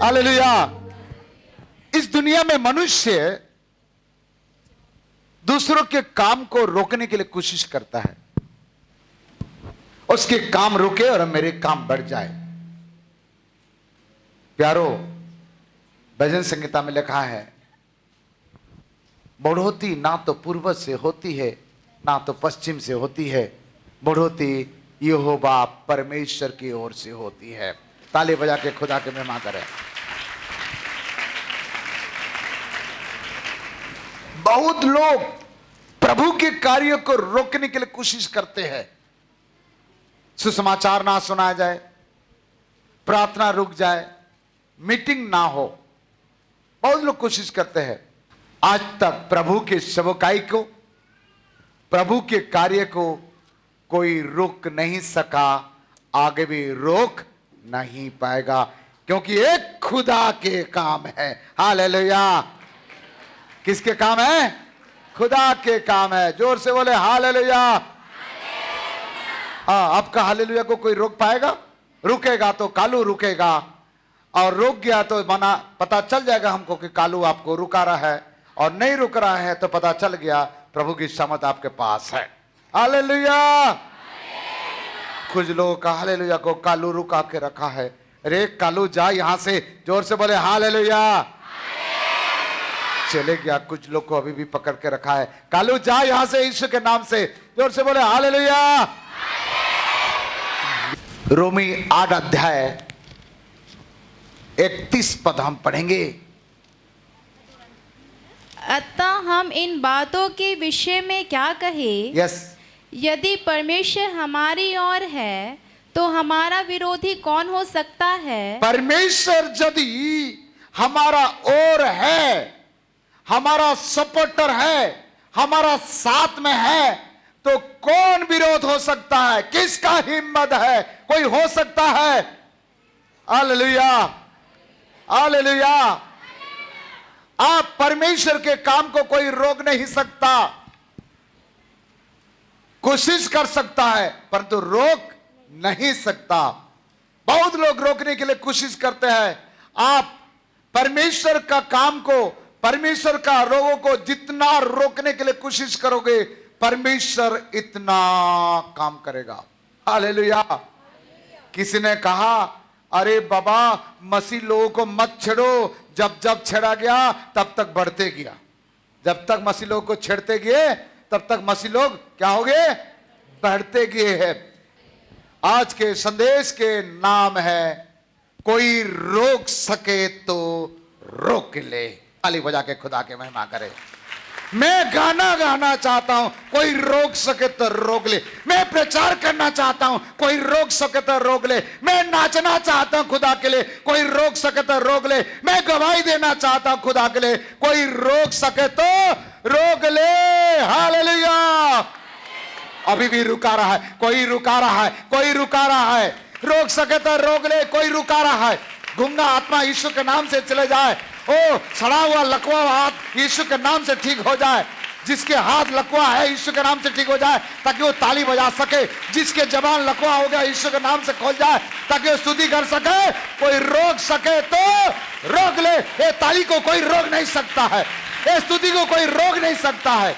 Hallelujah. इस दुनिया में मनुष्य दूसरों के काम को रोकने के लिए कोशिश करता है, उसके काम रुके और मेरे काम बढ़ जाए। प्यारो, भजन संहिता में लिखा है, बढ़ोती ना तो पूर्व से होती है ना तो पश्चिम से होती है, बढ़ोती यहोवा परमेश्वर की ओर से होती है। ताली बजा के खुदा के महिमा करें। बहुत लोग प्रभु के कार्य को रोकने के लिए कोशिश करते हैं। सुसमाचार ना सुनाया जाए, प्रार्थना रुक जाए, मीटिंग ना हो, बहुत लोग कोशिश करते हैं। आज तक प्रभु के सेवकाई को, प्रभु के कार्य को कोई रोक नहीं सका, आगे भी रोक नहीं पाएगा, क्योंकि एक खुदा के काम है। हालेलुया। किसके काम है? खुदा के काम है। जोर से बोले हालेलुया। आपका हालेलुया को कोई रोक पाएगा? रुकेगा तो कालू रुकेगा, और रुक गया तो मना पता चल जाएगा हमको कि कालू आपको रुका रहा है, और नहीं रुक रहा है तो पता चल गया प्रभु की सामर्थ आपके पास है। हालेलुया। कुछ लोगों का हालेलुया को कालू रुका के रखा है। अरे कालू जा यहां से। जोर से बोले हालेलुया। चले गया। कुछ लोग को अभी भी पकड़ के रखा है। कालू जा यहां से यीशु के नाम से। जोर से बोले हालेलुया। रोमी 8 अध्याय 31 पद हम पढ़ेंगे। अतः हम इन बातों के विषय में क्या कहें? यस। यदि परमेश्वर हमारी ओर है तो हमारा विरोधी कौन हो सकता है? परमेश्वर यदि हमारा ओर है, हमारा सपोर्टर है, हमारा साथ में है, तो कौन विरोध हो सकता है? किसका हिम्मत है? कोई हो सकता है? हालेलुया। हालेलुया। आप परमेश्वर के काम को कोई रोक नहीं सकता। कोशिश कर सकता है परंतु रोक नहीं सकता। बहुत लोग रोकने के लिए कोशिश करते हैं। आप परमेश्वर का काम को, परमेश्वर का रोगों को जितना रोकने के लिए कोशिश करोगे, परमेश्वर इतना काम करेगा। हालेलुया। किसी ने कहा, अरे बाबा मसीह लोगों को मत छेड़ो, जब जब छेड़ा गया तब तक बढ़ते गया। जब तक मसीह लोगों को छेड़ते गए तब तक मसीह लोग क्या हो गए? बढ़ते गए हैं। आज के संदेश के नाम है, कोई रोक सके तो रोक ले। ताली बजा के खुदा के महिमा करे। मैं गाना गाना चाहता हूं, कोई रोक सके तो रोक ले। मैं प्रचार करना चाहता हूं, कोई रोक सके तो रोक ले। मैं नाचना चाहता हूं खुदा के लिए, कोई रोक सके तो रोक ले। मैं गवाही देना चाहता हूं खुदा के लिए, कोई रोक सके तो रोक ले। हालेलुया। अभी भी रुका रहा है, कोई रुका रहा है, कोई रुका रहा है। रोक सके तो रोक ले, कोई रुका रहा है। गूंगा आत्मा यीशु के नाम से चले जाए। ओ सड़ा हुआ लकवा हाथ यीशु के नाम से ठीक हो जाए। जिसके हाथ लकवा है यीशु के नाम से ठीक हो जाए ताकि वो ताली बजा सके। जिसके जबान लकवा हो गया यीशु के नाम से खोल जाए ताकि वो स्तुति कर सके। कोई रोक सके तो रोक ले। ये ताली को कोई रोक नहीं सकता है, ये स्तुति को कोई रोक नहीं सकता है,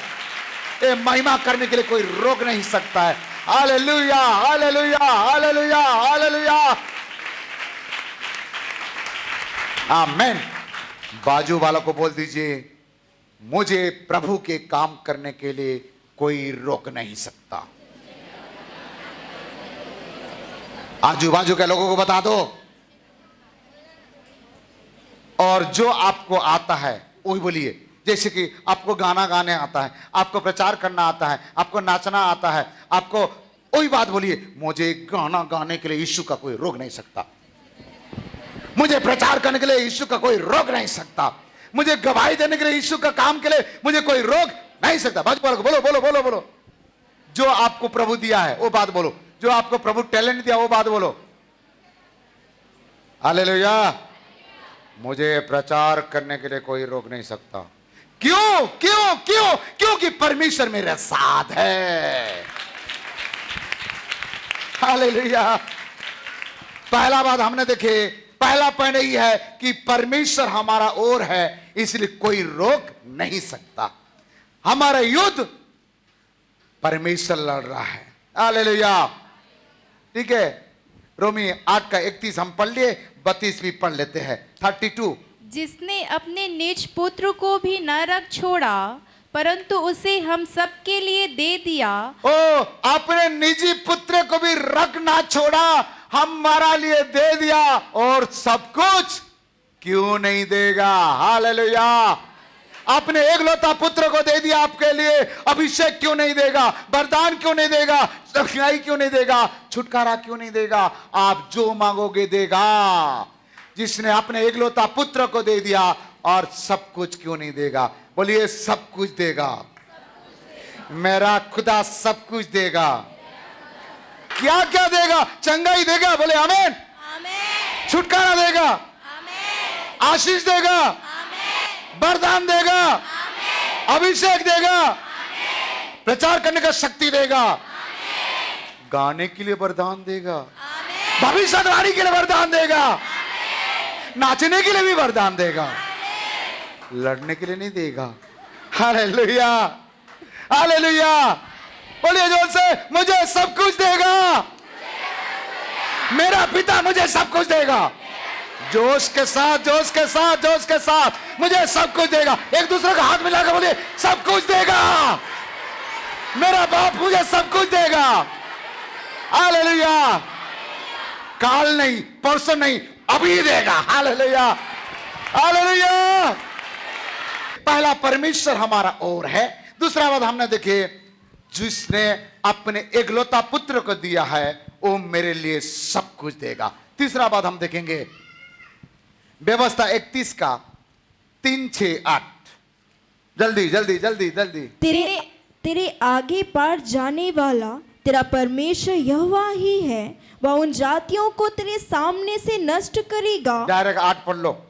ये महिमा करने के लिए कोई रोक नहीं सकता है। हालेलुया। हालेलुया। हालेलुया। हालेलुया। आमीन। बाजू वालों को बोल दीजिए, मुझे प्रभु के काम करने के लिए कोई रोक नहीं सकता। आजू बाजू के लोगों को बता दो। और जो आपको आता है वही बोलिए। जैसे कि आपको गाना गाने आता है, आपको प्रचार करना आता है, आपको नाचना आता है, आपको वही बात बोलिए। मुझे गाना गाने के लिए यीशु का कोई रोक नहीं सकता। मुझे प्रचार करने के लिए यीशु का कोई रोक नहीं सकता। मुझे गवाही देने के लिए यीशु का काम के लिए मुझे कोई रोक नहीं सकता। बोलो बोलो बोलो बोलो बोलो। जो आपको प्रभु दिया है वो बात बोलो। जो आपको प्रभु टैलेंट दिया वो बात बोलो। हालेलुया। मुझे प्रचार करने के लिए कोई रोक नहीं सकता। क्यों? क्यों? क्यों? क्योंकि परमेश्वर मेरे साथ है। हालेलुया। पहला बात हमने देखे, पहला पॉइंट यही है कि परमेश्वर हमारा ओर है, इसलिए कोई रोक नहीं सकता। हमारा युद्ध परमेश्वर लड़ रहा है। हालेलुया। ठीक है, रोमी 8 का 31 हम पढ़ लिए, 32 भी पढ़ लेते हैं। 32। जिसने अपने निज पुत्र को भी न रख छोड़ा, परंतु उसे हम सबके लिए दे दिया। ओ, अपने निजी पुत्र को भी रख ना छोड़ा, हमारा लिए दे दिया, और सब कुछ क्यों नहीं देगा। हालेलुया। अपने एकलौता पुत्र को दे दिया आपके लिए, अभिषेक क्यों नहीं देगा, वरदान क्यों नहीं देगा, सख्याई क्यों नहीं देगा, छुटकारा क्यों नहीं देगा। आप जो मांगोगे देगा। जिसने अपने एकलौता पुत्र को दे दिया, और सब कुछ क्यों नहीं देगा। बोलिए सब कुछ देगा। मेरा खुदा सब कुछ देगा। क्या क्या देगा? चंगाई देगा, बोले आमीन। छुटकारा देगा, आशीष देगा, वरदान देगा, अभिषेक देगा, प्रचार करने का शक्ति देगा, गाने के लिए वरदान देगा, भविष्यवाणी के लिए वरदान देगा, नाचने के लिए भी वरदान देगा, लड़ने के लिए नहीं देगा। Hallelujah, hallelujah. बोलिए जोर से, मुझे सब कुछ देगा। मेरा पिता मुझे सब कुछ देगा। जोश के साथ, जोश के साथ, जोश के साथ, मुझे सब कुछ देगा। एक दूसरे का हाथ मिलाकर बोलिए, सब कुछ देगा। मेरा बाप मुझे सब कुछ देगा। हालेलुया। काल नहीं, परसों नहीं, अभी देगा। Hallelujah, hallelujah. पहला, परमेश्वर हमारा ओर है। दूसरा बात हमने देखे, जिसने अपने एकलौता पुत्र को दिया है, वो मेरे लिए सब कुछ देगा। तीसरा बात हम देखेंगे, व्यवस्था 31 का 3, 6, 8। जल्दी जल्दी जल्दी जल्दी। तेरे आगे पार जाने वाला तेरा परमेश्वर यहोवा ही है। वह उन जातियों को तेरे सामने से नष्ट करेगा। डायरेक्ट 8 पढ़ लो।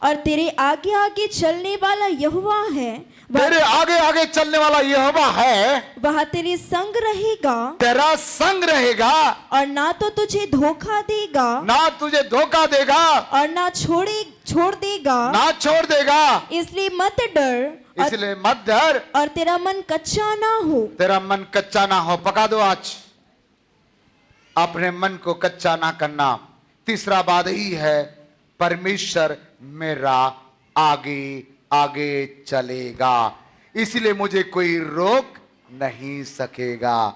और तेरे आगे आगे चलने वाला यहोवा है। तेरे आगे आगे चलने वाला यहोवा है। वह तेरे संग रहेगा। तेरा संग रहेगा। और ना तो तुझे धोखा देगा, ना तुझे धोखा देगा, और ना छोड़ देगा, ना छोड़ देगा। इसलिए मत डर, इसलिए मत डर, और तेरा मन कच्चा ना हो। तेरा मन कच्चा ना हो। पका दो आज, अपने मन को कच्चा ना करना। तीसरा बात ही है, परमेश्वर मेरा आगे आगे चलेगा, इसलिए मुझे कोई रोक नहीं सकेगा।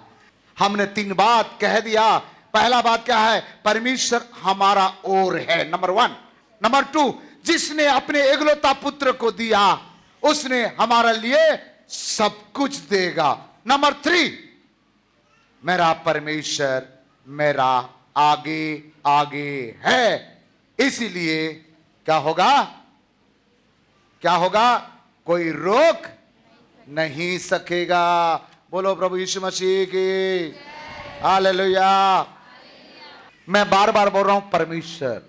हमने 3 बात कह दिया। पहला बात क्या है? परमेश्वर हमारा ओर है, नंबर 1। नंबर 2, जिसने अपने एकलौता पुत्र को दिया, उसने हमारा लिए सब कुछ देगा। नंबर 3, मेरा परमेश्वर मेरा आगे आगे है, इसीलिए क्या होगा? क्या होगा? कोई रोक नहीं सकेगा। बोलो प्रभु यीशु मसीह की। हालेलुया। मैं बार बार बोल रहा हूं परमेश्वर।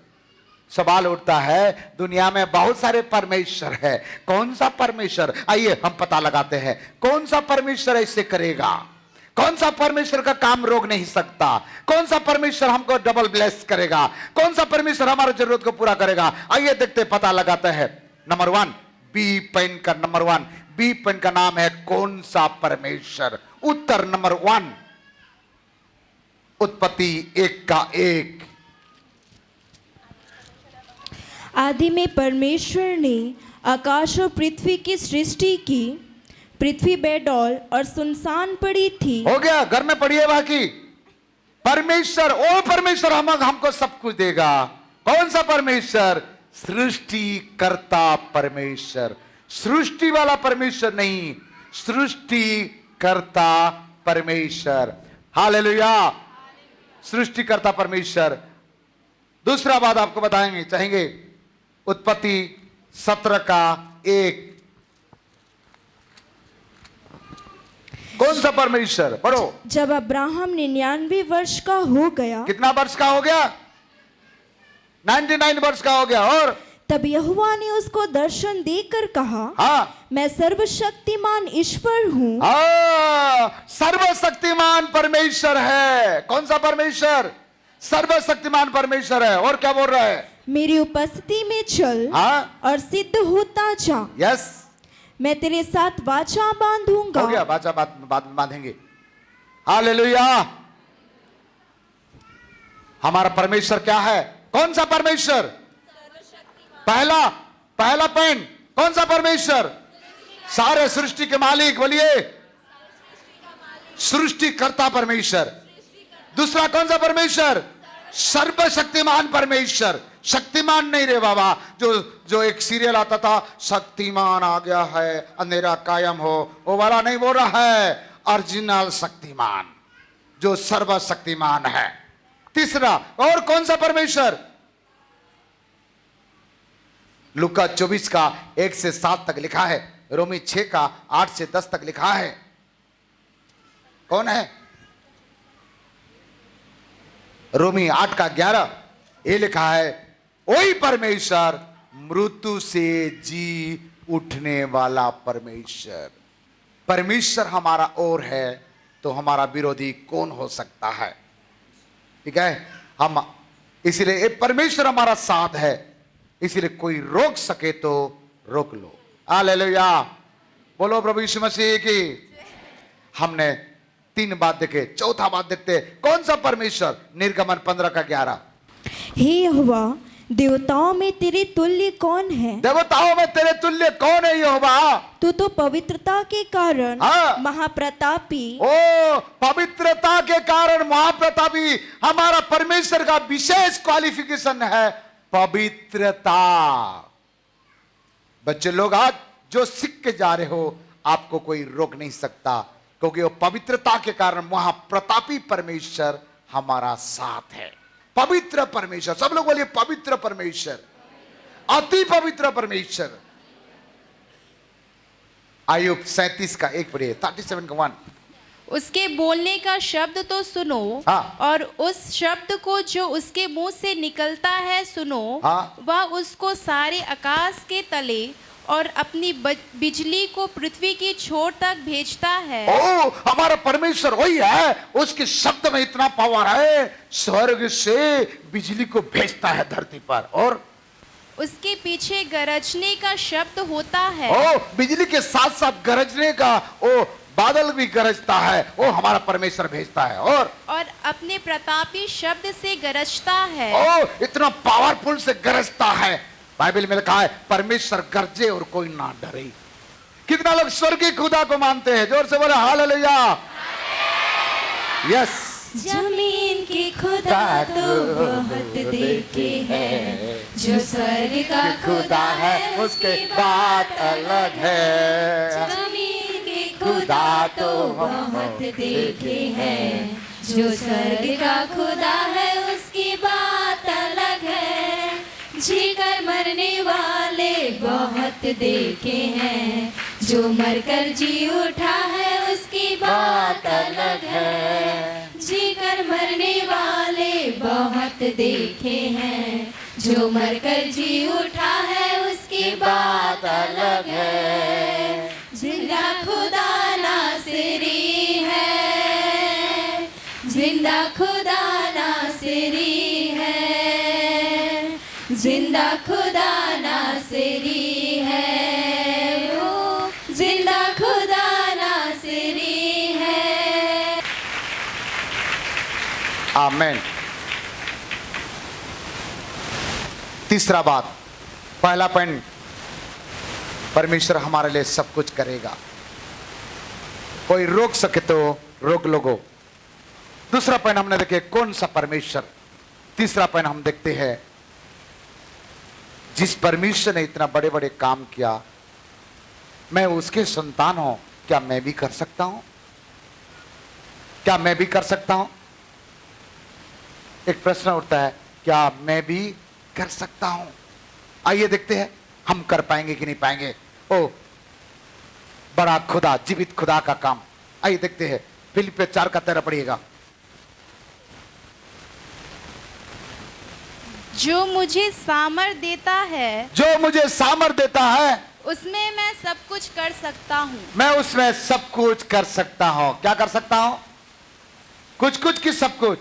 सवाल उठता है, दुनिया में बहुत सारे परमेश्वर है, कौन सा परमेश्वर? आइए हम पता लगाते हैं, कौन सा परमेश्वर ऐसे करेगा, कौन सा परमेश्वर का काम रोक नहीं सकता, कौन सा परमेश्वर हमको डबल ब्लेस करेगा, कौन सा परमेश्वर हमारी जरूरत को पूरा करेगा। आइए देखते, पता लगाते हैं। नंबर 1, बी पॉइंट का नंबर 1, बी पॉइंट का नाम है कौन सा परमेश्वर। उत्तर नंबर 1, उत्पत्ति 1 का 1। आदि में परमेश्वर ने आकाश और पृथ्वी की सृष्टि की। पृथ्वी बेडौल और सुनसान पड़ी थी। हो गया, घर में पढ़िए बाकी। परमेश्वर, ओ परमेश्वर हमको सब कुछ देगा। कौन सा परमेश्वर? सृष्टिकर्ता परमेश्वर। सृष्टि वाला परमेश्वर नहीं, सृष्टिकर्ता परमेश्वर। हालेलुया। सृष्टिकर्ता परमेश्वर। दूसरा बात आपको बताएंगे चाहेंगे, उत्पत्ति 17 का 1। कौन सा परमेश्वर? पढ़ो। जब अब्राहम 99 वर्ष का हो गया। कितना वर्ष का हो गया? 99 वर्ष का हो गया। और तब यहोवा ने उसको दर्शन देकर कहा, हाँ, मैं सर्वशक्तिमान ईश्वर हूँ। सर्वशक्तिमान परमेश्वर है। कौन सा परमेश्वर? सर्वशक्तिमान परमेश्वर है। और क्या बोल रहा है? मेरी उपस्थिति में चल हाँ, और सिद्ध होता जा। यस, मैं तेरे साथ वाचा बांधूंगा। हो गया, बाचा बाद में बांधेंगे। हालेलुया। हमारा परमेश्वर क्या है? कौन सा परमेश्वर? पहला पॉइंट, कौन सा परमेश्वर? सारे सृष्टि के मालिक, बोलिए सृष्टिकर्ता परमेश्वर। दूसरा कौन सा परमेश्वर? सर्वशक्तिमान परमेश्वर। शक्तिमान नहीं रे बाबा, जो एक सीरियल आता था, शक्तिमान आ गया है, अंधेरा कायम हो, वो वाला नहीं बोल रहा है। ओरिजिनल शक्तिमान, जो सर्वशक्तिमान है। तीसरा, और कौन सा परमेश्वर? लूका 24 का 1 से 7 तक लिखा है, रोमी 6 का 8 से 10 तक लिखा है। कौन है? रोमी 8 का 11 ये लिखा है, वही परमेश्वर मृत्यु से जी उठने वाला परमेश्वर। परमेश्वर हमारा और है तो हमारा विरोधी कौन हो सकता है? ठीक है, हम इसलिए परमेश्वर हमारा साथ है, इसलिए कोई रोक सके तो रोक लो। हालेलुया, बोलो प्रभु यीशु मसीह की। हमने 3 बात देखे, चौथा बात देखते हैं, कौन सा परमेश्वर? निर्गमन 15 का 11। हे यहोवा, देवताओं में तेरे तुल्य कौन है? देवताओं में तेरे तुल्य कौन है यहोवा? तू तो पवित्रता के कारण हाँ। महाप्रतापी। ओ, पवित्रता के कारण महाप्रतापी। हमारा परमेश्वर का विशेष क्वालिफिकेशन है पवित्रता। बच्चे लोग, आज जो सीख के जा रहे हो, आपको कोई रोक नहीं सकता, क्योंकि वो पवित्रता के कारण महाप्रतापी परमेश्वर हमारा साथ है। पवित्र परमेश्वर, सब लोग बोलिए पवित्र परमेश्वर, अति पवित्र परमेश्वर। आयुब 37 का 1 पढ़िए, 37 का 1। उसके बोलने का शब्द तो सुनो, हाँ। और उस शब्द को जो उसके मुंह से निकलता है सुनो। हाँ। वह उसको सारे आकाश के तले और अपनी बिजली को पृथ्वी की छोर तक भेजता है। ओ, हमारा परमेश्वर वही है, उसके शब्द में इतना पावर है, स्वर्ग से बिजली को भेजता है धरती पर, और उसके पीछे गरजने का शब्द होता है। ओ, बिजली के साथ साथ गरजने का, ओ बादल भी गरजता है, वो हमारा परमेश्वर भेजता है। और अपने प्रतापी शब्द से गरजता है। ओ, इतना पावरफुल से गरजता है। बाइबल में लिखा है, परमेश्वर गरजे और कोई ना डरे। कितना लोग स्वर्गीय खुदा को मानते हैं? जोर से बोले हालेलुया। यस, जमीन की खुदा तो बहुत देखे है, जो स्वर्ग का खुदा है उसकी बात अलग है। जमीन की खुदा तो बहुत देखे है, जो स्वर्ग का खुदा है उसकी बात अलग है। जीकर मरने वाले बहुत देखे हैं, जो मरकर जी उठा है उसकी बात अलग है। जीकर मरने वाले बहुत देखे हैं, जो मरकर जी उठा है उसकी बात अलग है। जिंदा खुदा नासरी है, जिंदा खुदा नासरी है, जिंदा खुदा नासरी है, वो जिंदा खुदा नासरी है। आमेन। तीसरा बात, पहला पॉइंट, परमेश्वर हमारे लिए सब कुछ करेगा, कोई रोक सके तो रोक लोगो। दूसरा पॉइंट हमने देखे कौन सा परमेश्वर। तीसरा पॉइंट हम देखते हैं, जिस परमेश्वर ने इतना बड़े बड़े काम किया, मैं उसके संतान हूं, क्या मैं भी कर सकता हूं? क्या मैं भी कर सकता हूं? एक प्रश्न उठता है, क्या मैं भी कर सकता हूं? आइए देखते हैं हम कर पाएंगे कि नहीं पाएंगे। ओ बड़ा खुदा, जीवित खुदा का काम, आइए देखते हैं। फिलिप्पियों 4 का 13 पढ़िएगा। जो मुझे सामर्थ देता है, जो मुझे सामर्थ देता है, उसमें मैं सब कुछ कर सकता हूँ। मैं उसमें सब कुछ कर सकता हूं। क्या कर सकता हूं? कुछ कुछ की सब कुछ।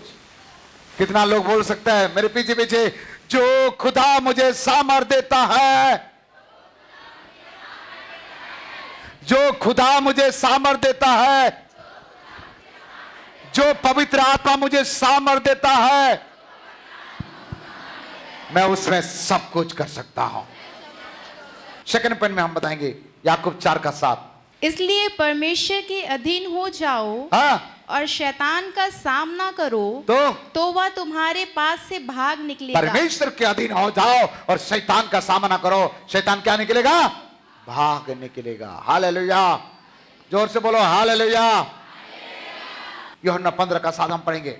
कितना लोग बोल सकते हैं मेरे पीछे पीछे, जो खुदा मुझे सामर्थ देता है, जो खुदा मुझे सामर्थ देता है, जो पवित्र आत्मा मुझे सामर्थ देता है, मैं उसमें सब कुछ कर सकता हूं। सेकंड पॉइंट में हम बताएंगे याकूब 4:7। इसलिए परमेश्वर के अधीन हो जाओ हाँ, और शैतान का सामना करो, तो वह तुम्हारे पास से भाग निकलेगा। परमेश्वर के अधीन हो जाओ और शैतान का सामना करो। शैतान क्या निकलेगा? भाग निकलेगा। हालेलुया, जोर से बोलो हालेलुया। यूहन्ना 15:7 हम पढ़ेंगे।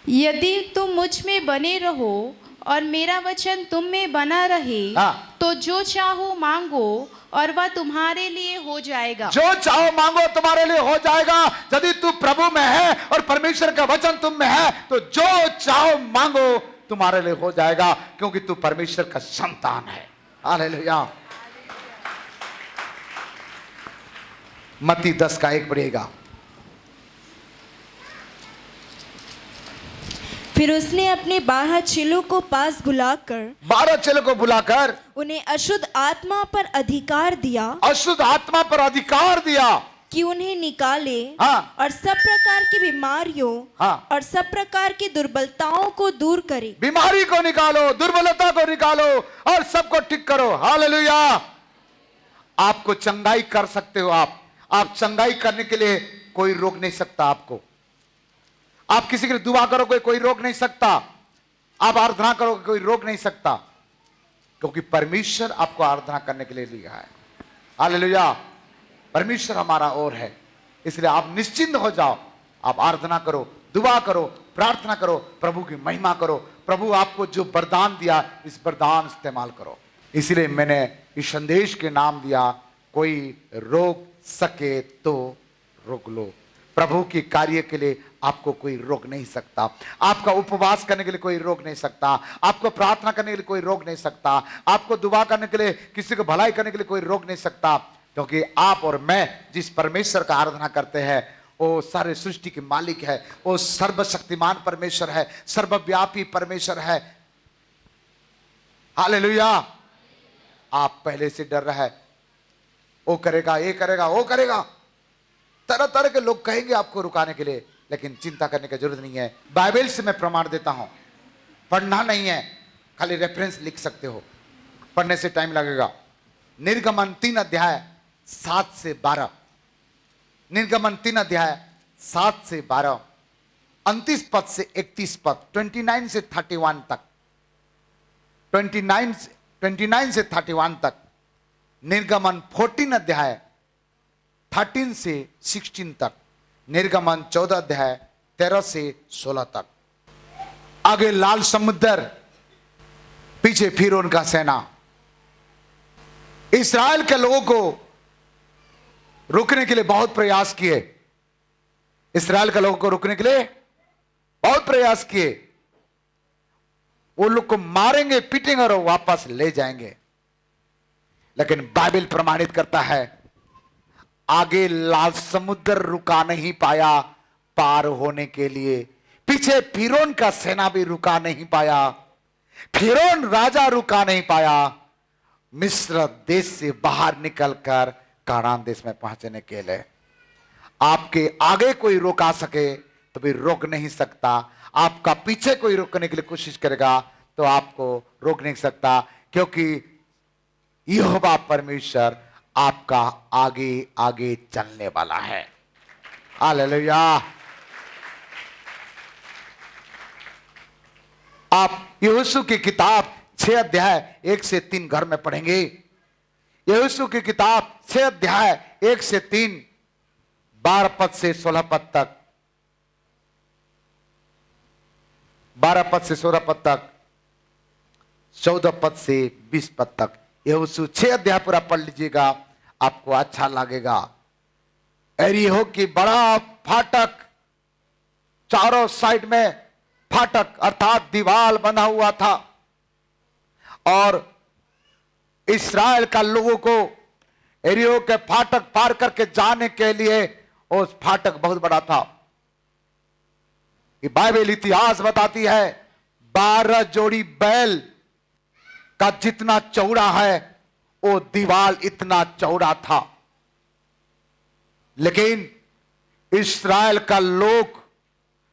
यदि तुम मुझ में बने रहो और मेरा वचन तुम में बना रहे, हाँ। तो जो चाहो मांगो और वह तुम्हारे लिए हो जाएगा। जो चाहो मांगो तुम्हारे लिए हो जाएगा। यदि तू प्रभु में है और परमेश्वर का वचन तुम में है, तो जो चाहो मांगो तुम्हारे लिए हो जाएगा, क्योंकि तू परमेश्वर का संतान है। हालेलुया। मत्ती 10:1 पढ़ेगा। फिर उसने अपने 12 चेलों को पास बुलाकर 12 चेलों को बुलाकर उन्हें अशुद्ध आत्मा पर अधिकार दिया, अशुद्ध आत्मा पर अधिकार दिया कि उन्हें निकाले, हाँ। और सब प्रकार की बीमारियों, हाँ। और सब प्रकार की दुर्बलताओं को दूर करे। बीमारी को निकालो, दुर्बलता को निकालो और सबको ठीक करो। हालेलुया। आपको चंगाई कर सकते हो। आप चंगाई करने के लिए कोई रोक नहीं सकता आपको। आप किसी के लिए दुआ करोगे कोई रोक नहीं सकता। आप आराधना करोगे कोई रोक नहीं सकता, क्योंकि परमेश्वर आपको आराधना करने के लिए लिया है। हालेलुया। परमेश्वर हमारा और है, इसलिए आप निश्चिंत हो जाओ। आप आराधना करो, दुआ करो, प्रार्थना करो, प्रभु की महिमा करो। प्रभु आपको जो वरदान दिया, इस वरदान इस्तेमाल करो। इसलिए मैंने इस संदेश के नाम दिया, कोई रोक सके तो रोक लो। प्रभु की कार्य के लिए आपको कोई रोक नहीं सकता। आपका उपवास करने के लिए कोई रोक नहीं सकता। आपको प्रार्थना करने के लिए कोई रोक नहीं सकता। आपको दुआ करने के लिए, किसी को भलाई करने के लिए कोई रोक नहीं सकता, क्योंकि आप और मैं जिस परमेश्वर का आराधना करते हैं, वो सारे सृष्टि के मालिक है। वो सर्वशक्तिमान परमेश्वर है, सर्वव्यापी परमेश्वर है। हालेलुया। आप पहले से डर रहा है, वो करेगा, ये करेगा, वो करेगा। तरह तरह के लोग कहेंगे आपको रुकाने के लिए, लेकिन चिंता करने की जरूरत नहीं है। बाइबल से मैं प्रमाण देता हूं। पढ़ना नहीं है, खाली रेफरेंस लिख सकते हो, पढ़ने से टाइम लगेगा। निर्गमन 3:7 से 12। निर्गमन 3:7 से 12, 29 पद से 31 पद, 29 से 31 तक, 29 से 31 तक। निर्गमन 14 13 से 16 तक। निर्गमन 14 13 से 16 तक। आगे लाल समुद्र, पीछे फिरौन का सेना। इस्राएल के लोगों को रोकने के लिए बहुत प्रयास किए। इस्राएल के लोगों को रोकने के लिए बहुत प्रयास किए। वो लोग को मारेंगे, पीटेंगे और वापस ले जाएंगे। लेकिन बाइबल प्रमाणित करता है, आगे लाल समुद्र रुका नहीं पाया पार होने के लिए। पीछे फिरौन का सेना भी रुका नहीं पाया। फिरौन राजा रुका नहीं पाया। मिस्र देश से बाहर निकलकर कानान देश में पहुंचने के लिए। आपके आगे कोई रोका सके तो भी रोक नहीं सकता। आपका पीछे कोई रोकने के लिए कोशिश करेगा तो आपको रोक नहीं सकता, क्योंकि यहोवा परमेश्वर आपका आगे आगे चलने वाला है। हालेलुया। आप यहोशू की किताब 6:1 से 3 घर में पढ़ेंगे। यहोशू की किताब 6:1 से 3, 12 पद से 16 पद तक, 12 पद से 16 पद तक, 14 पद से 20 पद तक। यहोशू 6 पूरा पढ़ लीजिएगा, आपको अच्छा लगेगा। एरिहो की बड़ा फाटक, चारों साइड में फाटक अर्थात दीवार बना हुआ था, और इस्राएल का लोगों को एरिहो के फाटक पार करके जाने के लिए उस फाटक बहुत बड़ा था। ये बाइबल इतिहास बताती है 12 जोड़ी बैल का जितना चौड़ा है वो दीवार इतना चौड़ा था। लेकिन इस्राएल का लोग,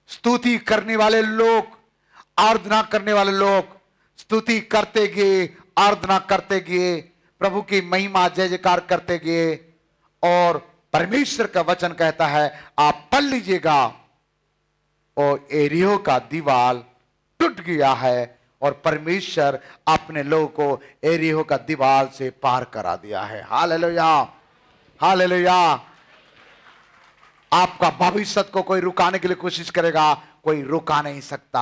स्तुति करने वाले लोग, आराधना करने वाले लोग स्तुति करते गए, आराधना करते गए, प्रभु की महिमा जय जयकार करते गए। और परमेश्वर का वचन कहता है, आप पढ़ लीजिएगा, और एरियो का दीवार टूट गया है और परमेश्वर अपने लोगों को एरियो का दीवार से पार करा दिया है। Hallelujah, hallelujah. आपका भविष्य को कोई रुकाने के लिए कोशिश करेगा, कोई रुका नहीं सकता।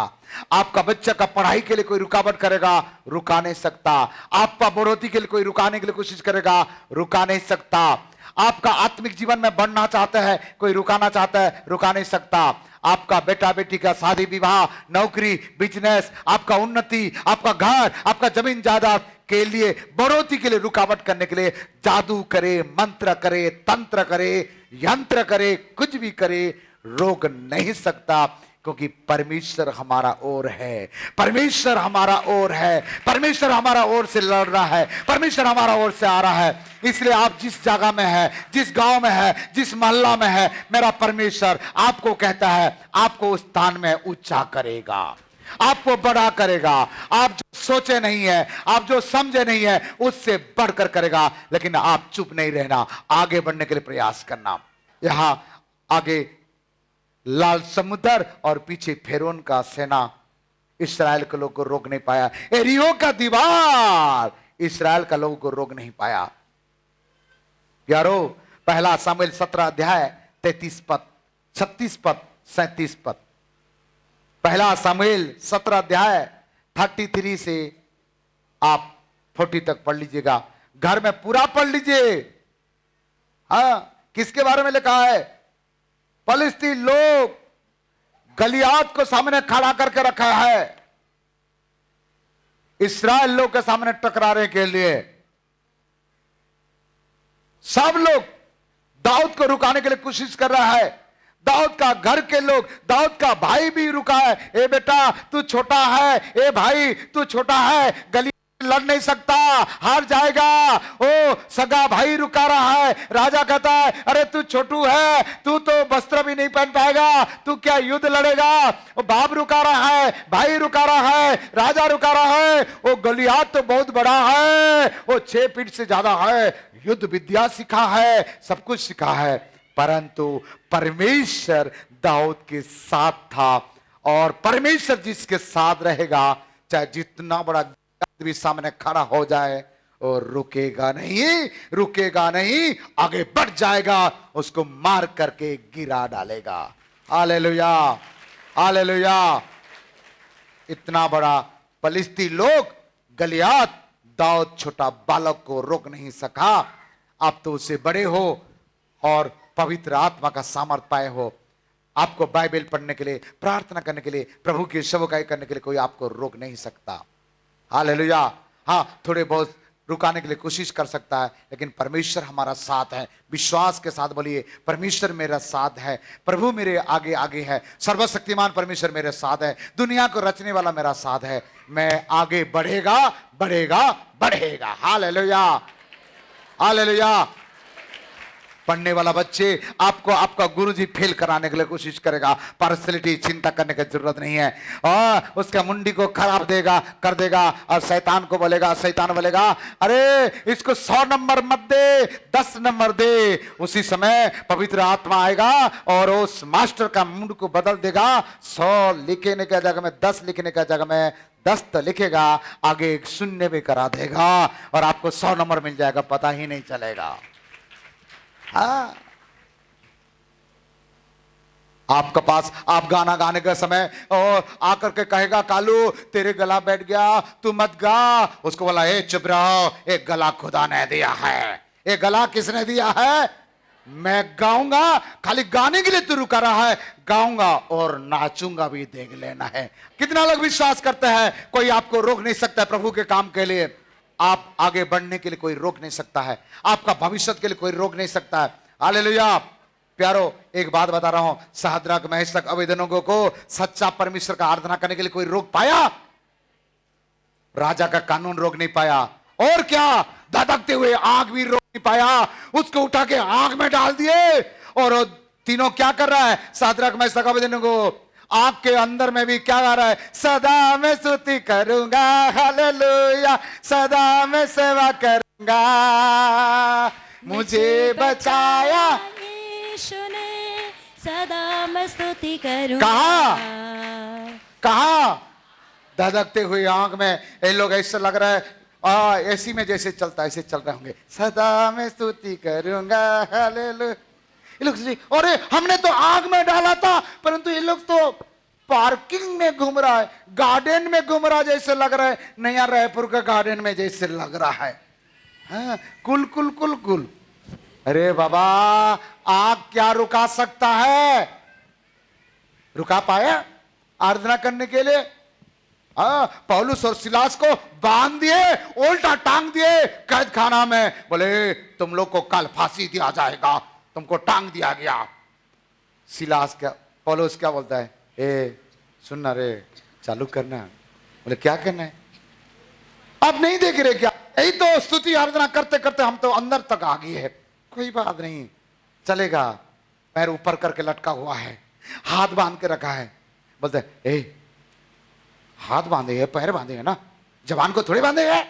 आपका बच्चा का पढ़ाई के लिए कोई रुकावट करेगा, रुका नहीं सकता। आपका बढ़ोतरी के लिए कोई रुकाने के लिए कोशिश करेगा, रुका नहीं सकता। आपका आत्मिक जीवन में बढ़ना चाहता है, कोई रुकाना चाहता है, रुका नहीं सकता। आपका बेटा बेटी का शादी विवाह, नौकरी, बिजनेस, आपका उन्नति, आपका घर, आपका जमीन जायदाद के लिए, बढ़ोतरी के लिए रुकावट करने के लिए जादू करे, मंत्र करे, तंत्र करे, यंत्र करे, कुछ भी करे, रोक नहीं सकता, क्योंकि परमेश्वर हमारा ओर है। परमेश्वर हमारा ओर है। परमेश्वर हमारा ओर से लड़ रहा है। परमेश्वर हमारा ओर से आ रहा है। इसलिए आप जिस जगह में है, जिस गांव में है, जिस मोहल्ला में है, मेरा परमेश्वर आपको कहता है, आपको उस स्थान में ऊंचा करेगा, आपको बड़ा करेगा। आप जो सोचे नहीं है, आप जो समझे नहीं है, उससे बढ़कर करेगा। लेकिन आप चुप नहीं रहना, आगे बढ़ने के लिए प्रयास करना। यहां आगे लाल समुद्र और पीछे फेरोन का सेना इस्राएल के लोगों को रोक नहीं पाया। एरियो का दीवार इस्राएल का लोगों को रोक नहीं पाया। यारो, पहला सामुएल 17 अध्याय 33 पद, 36 पद, 37 पद। पहला सामुएल 17 अध्याय 33 से आप 40 तक पढ़ लीजिएगा। घर में पूरा पढ़ लीजिए। हाँ, किसके बारे में लिखा है? फलिस्तीन लोग गलियात को सामने खड़ा करके रखा है इस्राएल लोग के सामने टकराने के लिए। सब लोग दाऊद को रुकाने के लिए कोशिश कर रहा है। दाऊद का घर के लोग, दाऊद का भाई भी रुका है। ए बेटा तू छोटा है, ए भाई तू छोटा है, गली लड़ नहीं सकता, हार जाएगा। ओ सगा भाई रुका रहा है। राजा कहता है, अरे तू छोटू है, तू तो वस्त्र भी नहीं पहन पाएगा, तू क्या युद्ध लड़ेगा। वो बाप रुका रहा है, भाई रुका रहा है, राजा रुका रहा है। वो गलियात तो बहुत बड़ा है, वो 6 फीट से ज्यादा है, युद्ध विद्या सीखा है, सब कुछ सीखा है। परंतु परमेश्वर दाऊद के साथ था, और परमेश्वर जिसके साथ रहेगा, चाहे जितना बड़ा भी सामने खड़ा हो जाए, और रुकेगा नहीं, रुकेगा नहीं, आगे बढ़ जाएगा, उसको मार करके गिरा डालेगा। Hallelujah, hallelujah. इतना बड़ा फलिस्तीन लोग, गलियात, दाऊद छोटा बालक को रोक नहीं सका। आप तो उससे बड़े हो और पवित्र आत्मा का सामर्थ पाए हो। आपको बाइबल पढ़ने के लिए, प्रार्थना करने के लिए, प्रभु की सेवकाई करने के लिए कोई आपको रोक नहीं सकता। हालेलुया। हाँ, थोड़े बहुत रुकाने के लिए कोशिश कर सकता है, लेकिन परमेश्वर हमारा साथ है। विश्वास के साथ बोलिए, परमेश्वर मेरा साथ है, प्रभु मेरे आगे आगे है, सर्वशक्तिमान परमेश्वर मेरे साथ है, दुनिया को रचने वाला मेरा साथ है। मैं आगे बढ़ेगा, बढ़ेगा, बढ़ेगा। Hallelujah, hallelujah. पढ़ने वाला बच्चे आपको आपका गुरुजी फेल कराने के लिए कोशिश करेगा, पर्सनैलिटी चिंता करने की जरूरत नहीं है। और उसका मुंडी को खराब देगा, कर देगा, और शैतान को बोलेगा, शैतान बोलेगा, अरे इसको 100 नंबर मत दे, 10 नंबर दे। उसी समय पवित्र आत्मा आएगा और उस मास्टर का मुंड को बदल देगा। 100 लिखने की जगह में 10 लिखने की जगह में 10 तो लिखेगा, आगे 0 भी करा देगा, और आपको 100 नंबर मिल जाएगा, पता ही नहीं चलेगा। हाँ, आपके पास आप गाना गाने के समय और आकर के कहेगा, कालू तेरे गला बैठ गया, तू मत गा। उसको बोला, ए चुप रहो, एक गला खुदा ने दिया है। एक गला किसने दिया है? मैं गाऊंगा, खाली गाने के लिए तू रुका रहा है, गाऊंगा और नाचूंगा भी, देख लेना है। कितना लोग विश्वास करते हैं कोई आपको रोक नहीं सकता प्रभु के काम के लिए। आप आगे बढ़ने के लिए कोई रोक नहीं सकता है, आपका भविष्य के लिए कोई रोक नहीं सकता है। हालेलुया। प्यारो, एक बात बता रहा हूं, शद्रक, मेशक, अबेदनगो को सच्चा परमेश्वर का आराधना करने के लिए कोई रोक पाया? राजा का कानून रोक नहीं पाया। और क्या, धधकते हुए आग भी रोक नहीं पाया। उसको उठा के आग में डाल दिए। और वो तीनों क्या कर रहा है? शद्रक, मेशक, अबेदनगो आग के अंदर में भी क्या गा रहा है? सदा मैं स्तुति करूंगा, हालेलुया, सदा मैं सेवा करूंगा, मुझे बचाया यीशु ने, सदा मैं स्तुति करूंगा। कहा? धधकते हुए आग में। ये लोग ऐसा लग रहा है एसी में जैसे चलता है ऐसे चल रहे होंगे, सदा मैं स्तुति करूंगा, हालेलुया। ये लोग अरे हमने तो आग में डाला था, परंतु ये लोग तो पार्किंग में घूम रहा है, गार्डन में घूम रहा जैसे लग रहा है, नया रायपुर का गार्डन में जैसे लग रहा है। हाँ, कुल कुल कुल कुल। अरे बाबा, आग क्या रुका सकता है? रुका पाया आराधना करने के लिए? पौलुस और सिलास को बांध दिए, उल्टा टांग दिए कैद खाना में। बोले तुम लोग को कल फांसी दिया जाएगा, तुमको टांग दिया गया। सिलास क्या, पौलुस क्या बोलता है? ए सुनना रे, चालू करना। बोले क्या करना है? अब नहीं देख रहे क्या? यही तो स्तुति आराधना करते करते हम तो अंदर तक आ गए हैं। कोई बात नहीं, चलेगा। पैर ऊपर करके लटका हुआ है, हाथ बांध के रखा है। बोलते ए हाथ बांधे है, पैर बांधे है ना, जवान को थोड़े बांधे है,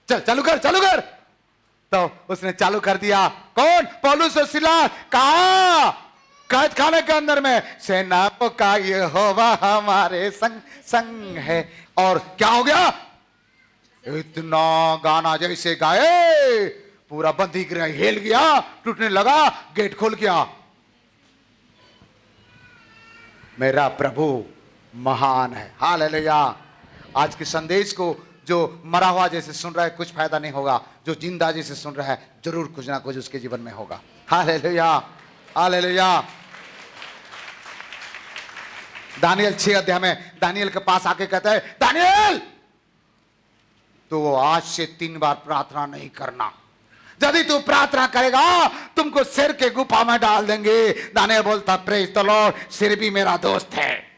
चल चालू कर, चालू कर। तो उसने चालू कर दिया। कौन? पौलुस और सिलास। कहा? कैद खाने के अंदर में। सेनाओं का यहोवा हमारे संग संग है। और क्या हो गया? इतना गाना जैसे गाए, पूरा बंदी गृह हिल गया, टूटने लगा, गेट खोल गया। मेरा प्रभु महान है, हालेलुया। आज के संदेश को जो मरा हुआ जैसे सुन रहा है कुछ फायदा नहीं होगा, जो जिंदा जैसे सुन रहा है जरूर कुछ ना कुछ उसके जीवन में होगा। Hallelujah, hallelujah. दानियल 6 अध्याय में दानियल के पास आके कहता है, दानियल तो आज से 3 बार प्रार्थना नहीं करना, यदि तू प्रार्थना करेगा तुमको सिर के गुफा में डाल देंगे। दानियल बोलता, प्रेज द लॉर्ड, सिर भी मेरा दोस्त है।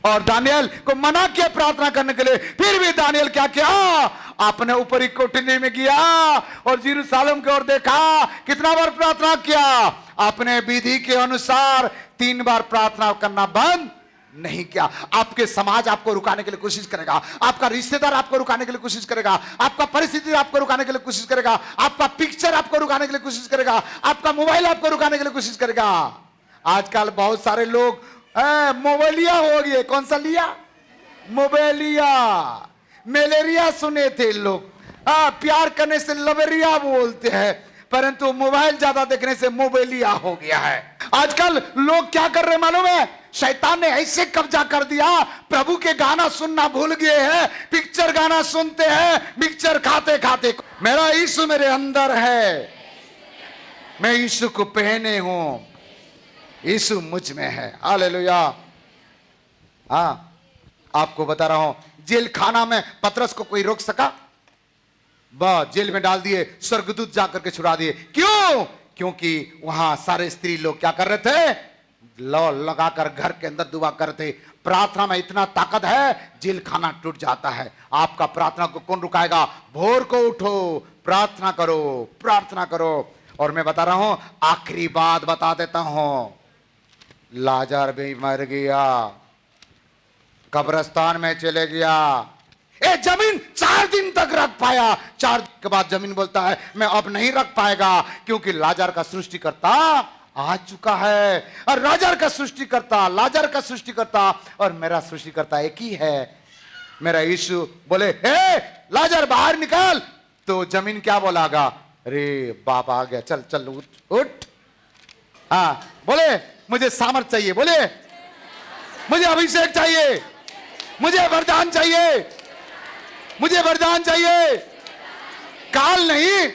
और दानियल को मना किया प्रार्थना करने के लिए, फिर भी दानियल क्या किया? अपने ऊपर ही कोठरी में गया और यरूशलेम की ओर देखा। कितना बार प्रार्थना किया? अपने विधि के अनुसार 3 बार प्रार्थना करना बंद नहीं किया। आपके समाज आपको रुकाने के लिए कोशिश करेगा, आपका रिश्तेदार आपको रुकाने के लिए कोशिश करेगा, आपका परिस्थिति आपको रुकाने के लिए कोशिश करेगा, आपका पिक्चर आपको रुकाने के लिए कोशिश करेगा, आपका मोबाइल आपको रुकाने के लिए कोशिश करेगा। आजकल बहुत सारे लोग मोबाइलिया हो गए। कौन सा लिया? मोबाइलिया। मलेरिया सुने थे लोग, प्यार करने से लवेरिया बोलते हैं, परंतु मोबाइल ज्यादा देखने से मोबाइलिया हो गया है। आजकल लोग क्या कर रहे मालूम है? शैतान ने ऐसे कब्जा कर दिया, प्रभु के गाना सुनना भूल गए हैं, पिक्चर गाना सुनते हैं, पिक्चर खाते खाते। मेरा यीशु मेरे अंदर है, मैं यीशु को पहने हूं, यीशु मुझ में है। हालेलुया। हाँ, आपको बता रहा हूं, जेल खाना में पतरस को कोई रोक सका? बस जेल में डाल दिए, स्वर्गदूत जाकर के छुड़ा दिए। क्यों? क्योंकि वहां सारे स्त्री लोग क्या कर रहे थे? लौ लगाकर घर के अंदर दुआ करते। प्रार्थना में इतना ताकत है, जेल खाना टूट जाता है। आपका प्रार्थना को कौन रुकाएगा? भोर को उठो, प्रार्थना करो, प्रार्थना करो। और मैं बता रहा हूं, आखिरी बात बता देता हूं, लाजर भी मर गया, कब्रिस्तान में चले गया। ए जमीन 4 दिन तक रख पाया, 4 दिन के बाद जमीन बोलता है मैं अब नहीं रख पाएगा, क्योंकि लाजर का सृष्टिकर्ता आ चुका है। और लाजर का सृष्टिकर्ता, लाजर का सृष्टिकर्ता और मेरा सृष्टिकर्ता एक ही है, मेरा यीशु। बोले हे लाजर बाहर निकाल, तो जमीन क्या बोलागा? अरे बाप आ गया, चल चल उठ उठ। हाँ, बोले मुझे सामर्थ चाहिए, बोले मुझे अभिषेक चाहिए, मुझे वरदान चाहिए, मुझे वरदान चाहिए। काल नहीं,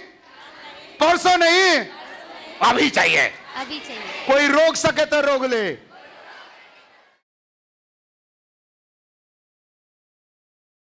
परसों नहीं, अभी चाहिए। अभी चाहिए। कोई रोक सके तो रोक ले।